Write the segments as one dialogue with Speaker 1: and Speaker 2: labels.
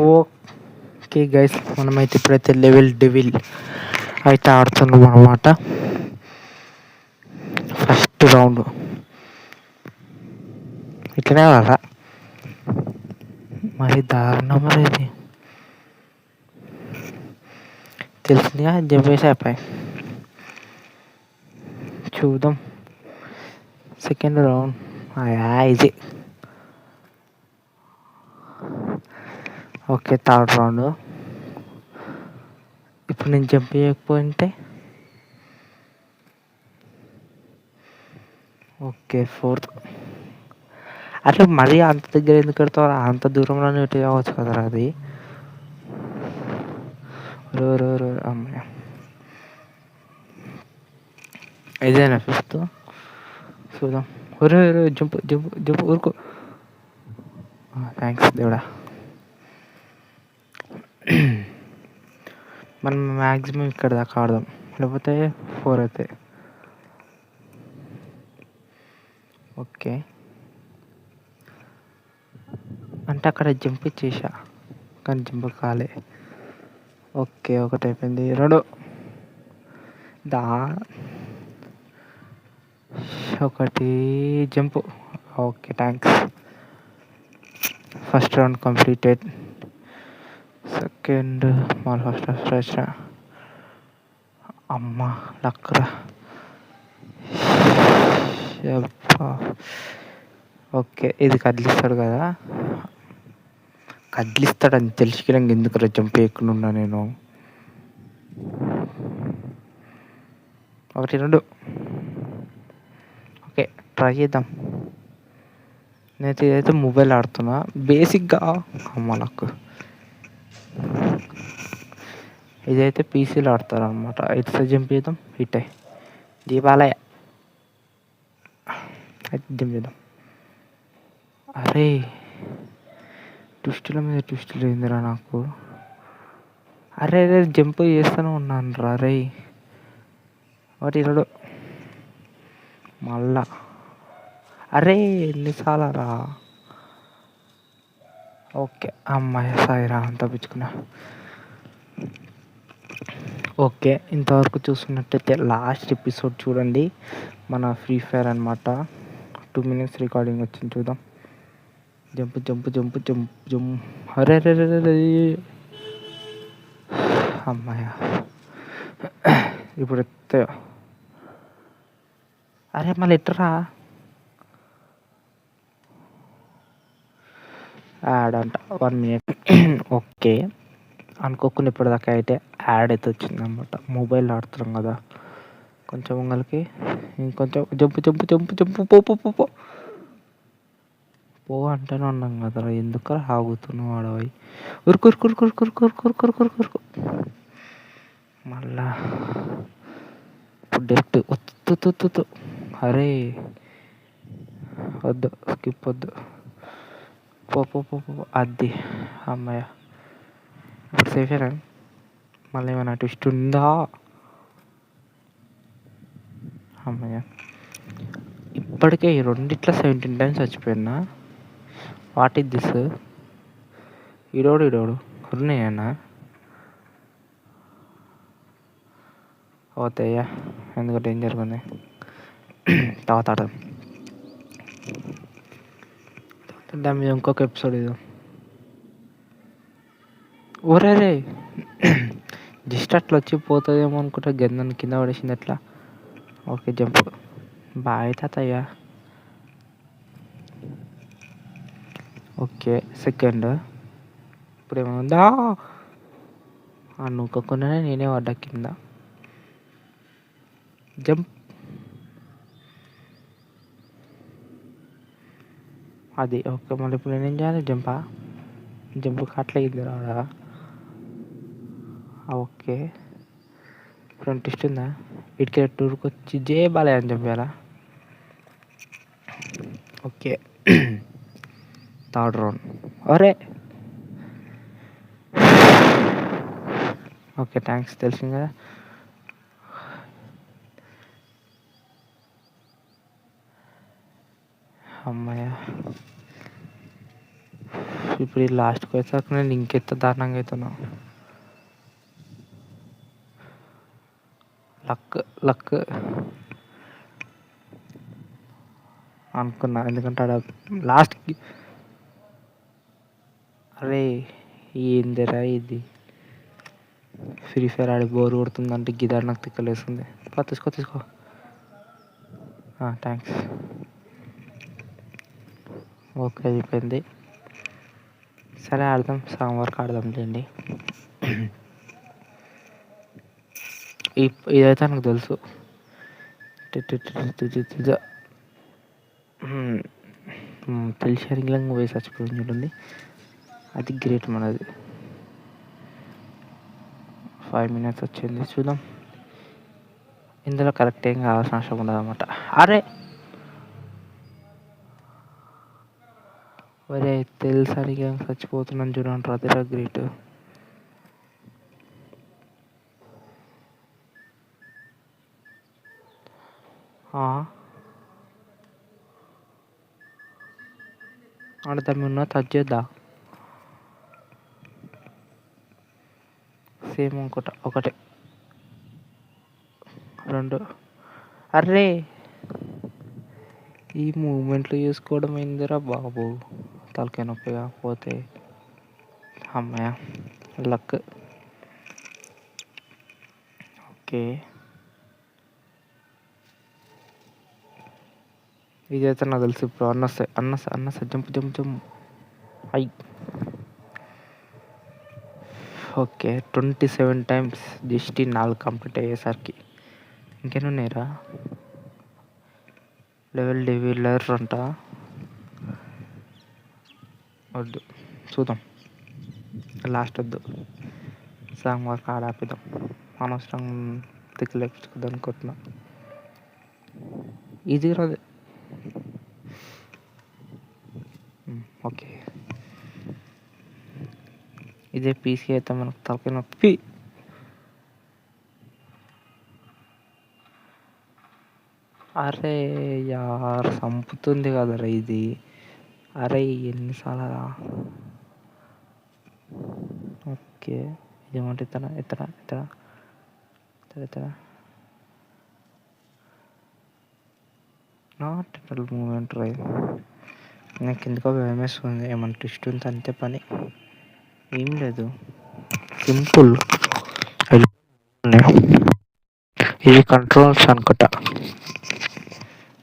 Speaker 1: Okay guys, మనమైతే ఇప్పుడైతే level devil అయితే ఆడుతున్నాం అన్నమాట. ఫస్ట్ రౌండ్ ఇట్లనే కదా, మరి దారుణం మరి ఇది తెలిసిందిగా, చెప్పేసి అయిపోయి చూద్దాం. Second round easy. Okay, third round. ఇప్పుడు నేను జంప్ చేయకపోయింటే ఓకే, ఫోర్త్. అట్లా మరీ అంత దగ్గర ఎందుకు పెడతావు, అంత దూరంలోనే ఇటు కావచ్చు కదరా అది. అమ్మాయి ఇదేనా ఫిఫ్త్? చూద్దాం. ఒరే జంప్ జంప్ జంప్, ఊరుకో. థ్యాంక్స్ దేవుడా. మనం మ్యాక్సిమం ఇక్కడ దాకా ఆడదాం, లేకపోతే 4 అయితే. ఓకే, అంటే అక్కడ జంప్ ఇచ్చేసా కానీ జంప్ కాలే. ఓకే, ఒకటి అయిపోయింది. రెండు ఒకటి jump. Okay, thanks. First round completed. Second మళ్ళీ ఫస్ట్ అమ్మ లక్రా. ఓకే, ఇది కదిలిస్తాడు కదా, కదిలిస్తాడని తెలిసినాక ఎందుకు జంప్ చేయకుండా నేను. ఒకటి రెండు. ఓకే, ట్రై చేద్దాం. నేనైతే ఇదైతే మొబైల్ ఆడుతున్నా బేసిక్గా. అమ్మ నాకు ఇదైతే పీసీలో ఆడతారు అనమాట. ఇట్స్ జంప్ చేద్దాం, ఇట్టే దీపాలయ అయితే జంప్ చేద్దాం. అరే ట్విస్టుల మీద ట్విస్టులు ఏందిరా నాకు. అరే రే జంప్ చేస్తూనే ఉన్నాను రా రే. ఒకటి రెండు మళ్ళా. అరే ఎన్నిసార్లు రా. ఓకే, అమ్మాయి సాయిరా తప్పించుకున్నా. ఓకే, ఇంతవరకు చూస్తున్నట్టయితే లాస్ట్ ఎపిసోడ్ చూడండి, మన ఫ్రీ ఫైర్ అనమాట. 2 minutes రికార్డింగ్ వచ్చింది, చూద్దాం. Jump jump jump jump jump. అరే రే రే రే. అమ్మాయ ఇప్పుడు ఎత్తే. అరే మళ్ళీ ఎట్టరా. యాడ్ అంట 1 minute. ఓకే, అనుకోకుండా ఇప్పటిదాకా అయితే యాడ్ అయితే వచ్చింది అనమాట. మొబైల్ ఆడుతున్నాం కదా, కొంచెం ఉంగలకి ఇంకొంచెం జంపు జంపు జంపు జంపు. పో పో పో పో పో అంటేనే ఉన్నాం కదరా, ఎందుకు ఆగుతున్నావు ఆడవాయి. ఉరుకు మళ్ళా డెఫ్ట్ వద్దు. అరే వద్దు, స్కిప్ వద్దు. పో పో పో పో. అది అమ్మాయ ఇప్పుడు సేఫేనా. మళ్ళీ ఏమైనా ట్విస్ట్ ఉందా. అమ్మయ్య, ఇప్పటికే ఈ రెండిట్లో 17 times చచ్చిపోయినా. What is this. ఇడోడు ఉన్నాయన్నా పోతాయ్యా, ఎందుకంటే ఏం జరుగుతుంది తర్వాత దాని మీద ఇంకొక ఎపిసోడ్ ఇది. ఓరే రే జస్ట్ అట్లా వచ్చి పోతుందేమో అనుకుంటా, గందని కింద పడేసింది అట్లా. Okay, jump. బాయ్ తాతయ్య. Okay, second. ఇప్పుడు ఏమైందా, నూకకుండానే నేనే పడ్డా కింద. జంప్. అది ఓకే, మళ్ళీ ఇప్పుడు నేనేం చేయాలి. జంప్ అట్లా ఇది రాడా. ఓకే, ఇప్పుడు ట్విస్ట్ ఉందా. ఇటుకే టూర్కి వచ్చి బాలయ్య అని చెప్పారా. Okay, third round. అరే ఓకే, థ్యాంక్స్, తెలిసింది కదా. అమ్మాయ ఇప్పుడు ఈ లాస్ట్కి వచ్చాక నేను ఇంకెంత దారుణంగా అవుతున్నా. లక్ లక్ అనుకున్నా, ఎందుకంటే ఆడ లాస్ట్కి అరే ఏందిరా ఇది ఫ్రీ ఫైర్ ఆడి బోర్ కొడుతుందంటే గిదారు నాకు తిక్కలేస్తుంది. తీసుకో థ్యాంక్స్. ఓకే అయిపోయింది. సరే ఆడదాం, సగం వరకు ఆడదాం లేండి. ఇదైతే నాకు తెలుసు. తెలిసి రింగ్లంగా పోయి చచ్చిపోయింది చూడండి, అది గ్రేట్ మనది. 5 minutes వచ్చింది, చూద్దాం. ఇందులో కరెక్ట్ ఏం కావాల్సిన అవసరం ఉండదు అనమాట. అరే ఒరే తెలుసరిగా చచ్చిపోతున్నాను చూడండి, అదిరా గ్రేట్. ఆడదాం ఉన్న టచ్ చేద్దా, సేమ్ ఒకటే 2. అర్రే ఈ మూమెంట్లు చేసుకోవడం ఏందిరా బాబు, తలకాయ నొప్పి కాకపోతే. అమ్మాయ లక్. ఓకే ఇదైతే నాకు తెలుసు. ఇప్పుడు అన్నస్తాయి జంప్ ఐ. ఓకే 27 times జస్ట్ 4 కంప్లీట్ అయ్యేసరికి. ఇంకేనా ఉన్నాయిరా, లెవెల్ డివీలర్ అంట. వద్దు చూద్దాం, లాస్ట్ వద్దు, సగం వరకు ఆడాపిద్దాం. అనవసరం తిక్కలేపుకుందాం అనుకుంటున్నా. ఇది రాదు. ఓకే ఇదే పీసీ అయితే మనకు తలకాయ నొప్పి. అరే యార్ చంపుతుంది కదరా ఇది. అరే ఎన్నిసార్లు. ఓకే ఇదేమంటే ఇతర నాట్ టోటల్ మూమెంట్ రై. నాకు ఎందుకో భయం వేస్తుంది, ఏమన్నా ట్విస్ట్ ఉంది అంతే. పని ఏం లేదు, సింపుల్. ఇది కంట్రోల్స్ అనుకుంటా.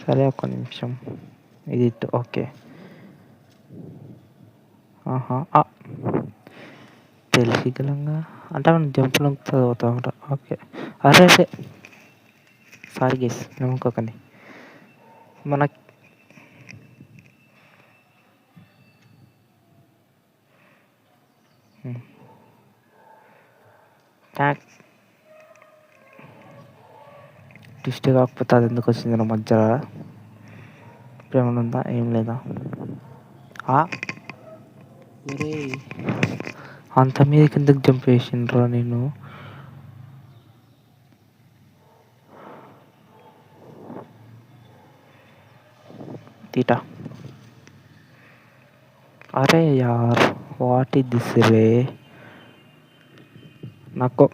Speaker 1: సరే ఒక్క నిమిషం, ఇది ఓకే. తెలిసి గలంగా అంటే మనం జంపులు చదువుతా ఉంటాం. ఓకే అరే సారీ గేస్ నమ్ముకోకండి. మన ట్విస్ట్ కాకపోతే అది ఎందుకు వచ్చింది నా మధ్యలో? ఇప్పుడు ఏమైనా ఉందా? ఏం లేదా? అంత మీద కిందకి జంప్ వేసిండ్రా నేను. తీటా అరే యార్ వాట్ ఇస్ దిస్ రే. నాకు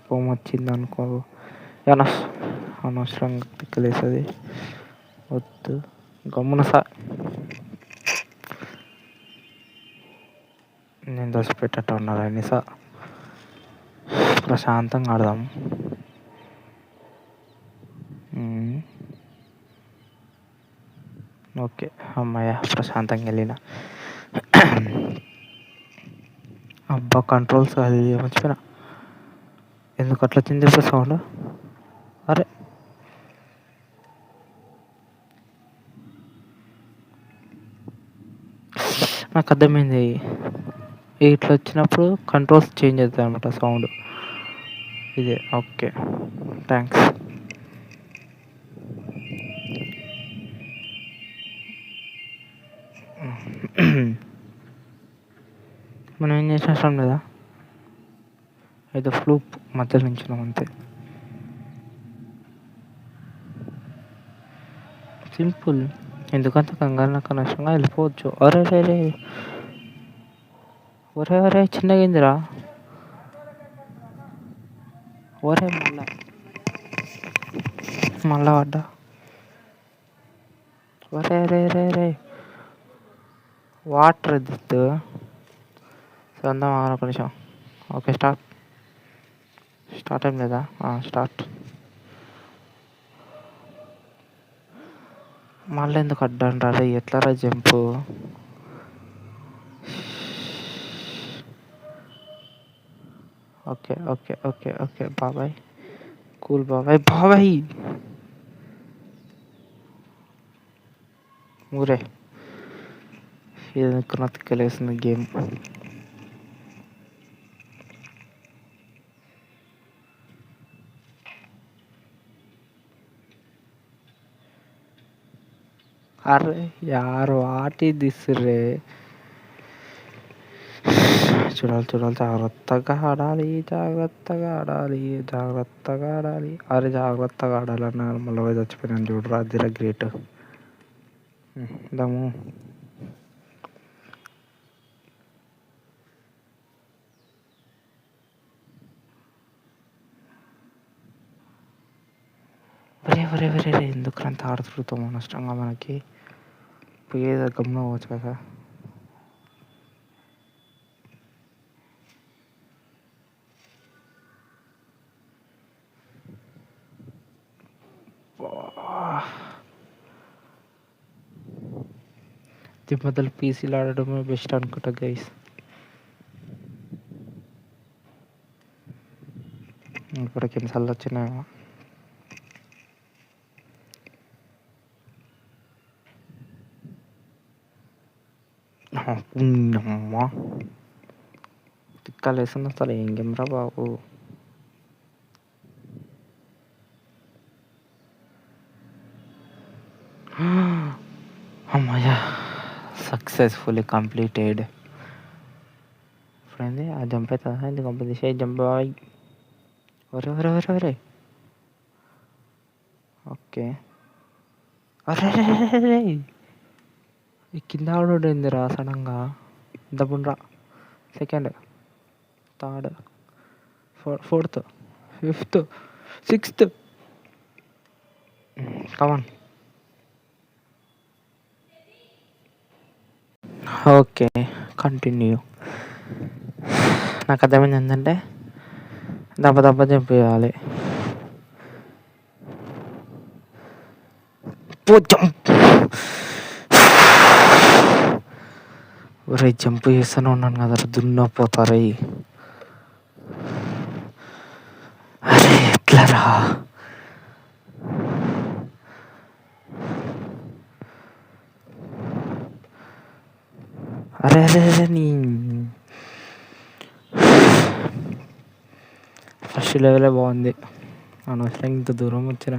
Speaker 1: కోపం వచ్చింది అనుకో, అనవసరంగా తిక్కలేస్తుంది. వద్దు గమ్మున నేను దోసిపెట్టేట ఉన్నారని ప్రశాంతంగా ఆడదాం. ఓకే అమ్మాయ ప్రశాంతంగా వెళ్ళిన. అబ్బా కంట్రోల్స్ అది మర్చిపోయినా. ఎందుకు అట్లా వచ్చింది ఇప్పుడు సౌండ్? అరే నాకు అర్థమైంది, ఇట్లా వచ్చినప్పుడు కంట్రోల్స్ చేంజ్ అవుతాయి అన్నమాట సౌండ్. ఇదే ఓకే థ్యాంక్స్. మనం ఏం చేసిన అవసరం లేదా, ఏదో ఫ్లూప్ మధ్యలో నుంచినాం అంతే. సింపుల్, ఎందుకంత కంగారు నాకు నష్టంగా వెళ్ళిపోవచ్చు. అరే రే ఒరే ఒరే చిన్నగిందిరా. ఒరే మళ్ళా పడ్డా. ఒరే రే రే రే వాటర్ ఎద్దు సందం ఒక నిమిషం. ఓకే స్టార్ట్ ఏం లేదా? స్టార్ట్. మళ్ళీ ఎందుకు అడ్డాను రా? ఎట్లా రా jump? Okay okay okay okay బాబాయ్, కూల్ బాబాయ్. ఊరే ఎందుకు నాకు తిక్కలేస్తుంది గేమ్. అరే యార్ వాట్ ఈస్ దిస్ రే? చూడాలి జాగ్రత్తగా ఆడాలి. అరే జాగ్రత్తగా ఆడాలన్నా మళ్ళీ పోయి చచ్చిపోయినాను చూడరా. అదిరా గ్రేట్. దమ్ము వరే ఎందుకు అంత ఆడుతుంటాం అనవసరంగా? మనకి పోయేది గమ్మున పోవచ్చు కదా. దీని బదులు పీసీలు ఆడడమే బెస్ట్ అనుకుంటా గైస్. ఇప్పటికి ఎన్నిసార్లు వచ్చినాయో. అమ్మా తిక్కలేస్తుంది అసలు. ఏం గేమ్ రా బాబు. అమ్మయ్యా సక్సెస్ఫుల్లీ కంప్లీటెడ్. ఇప్పుడైంది ఆ జంప్ అవుతుందా? ఇది కంపెనీ జంప్ బాయ్. ఒరే ఓకే. అరే ఈ కింద ఆడుంది రా సడన్గా. దబ్బుండ్రా. Second, third, fourth, fifth, sixth. Come on. Okay continue. నాకు అర్థమైంది ఏంటంటే దెబ్బ జంప్ చేయాలి. ఒరే జంప్ చేస్తూనే ఉన్నాను కదా, దున్నపోతారు. అరే ఎట్లరా? అరే నీ ఫస్ట్ లెవెలే బాగుంది. అనవసరం ఇంత దూరం వచ్చిన.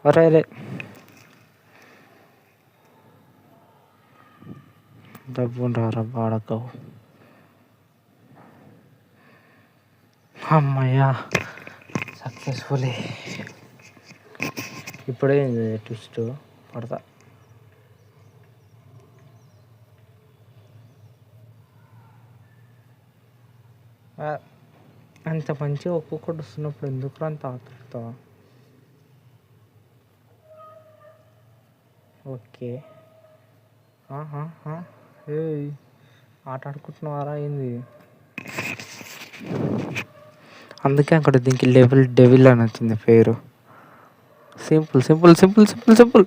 Speaker 1: అరే డబ్బు రా బాడకవు. అమ్మయ్యా సక్సెస్ఫుల్లీ. ఇప్పుడే ట్విస్ట్ పడతా. అంత మంచిగా ఒక్కొక్కటి వస్తున్నప్పుడు ఎందుకు అంత ఆతృత? ఓకే ఆట ఆడుకుంటున్నారా ఏంది? అందుకే అక్కడ దీనికి డెవిల్ అని వచ్చింది పేరు. సింపుల్.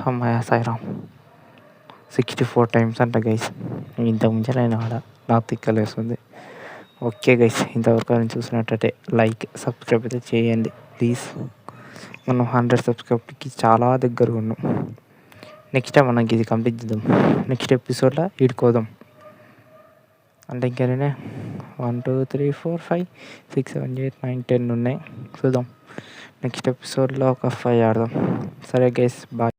Speaker 1: అమ్మాయి సాయిరామ్ 64 times అంట గైస్. ఇంతకు మించి నేను ఆడ నాకు తిక్కలేస్తుంది. ఓకే గైస్, ఇంతవరకు నేను చూసినట్టయితే లైక్ సబ్స్క్రైబ్ అయితే చేయండి ప్లీజ్. మనం 100 సబ్స్క్రైబ్కి చాలా దగ్గరగా ఉన్నాం. నెక్స్ట్ టైం మనకి ఇది కంప్లీట్ చేద్దాం. నెక్స్ట్ ఎపిసోడ్లో ఈడుకోదాం. అంటే ఇంకేనే 1 2 3 4 5 6 7 8 9 10 ఉన్నాయి. చూద్దాం నెక్స్ట్ ఎపిసోడ్లో ఒక 5 ఆడదాం. సరే గైస్ బాయ్.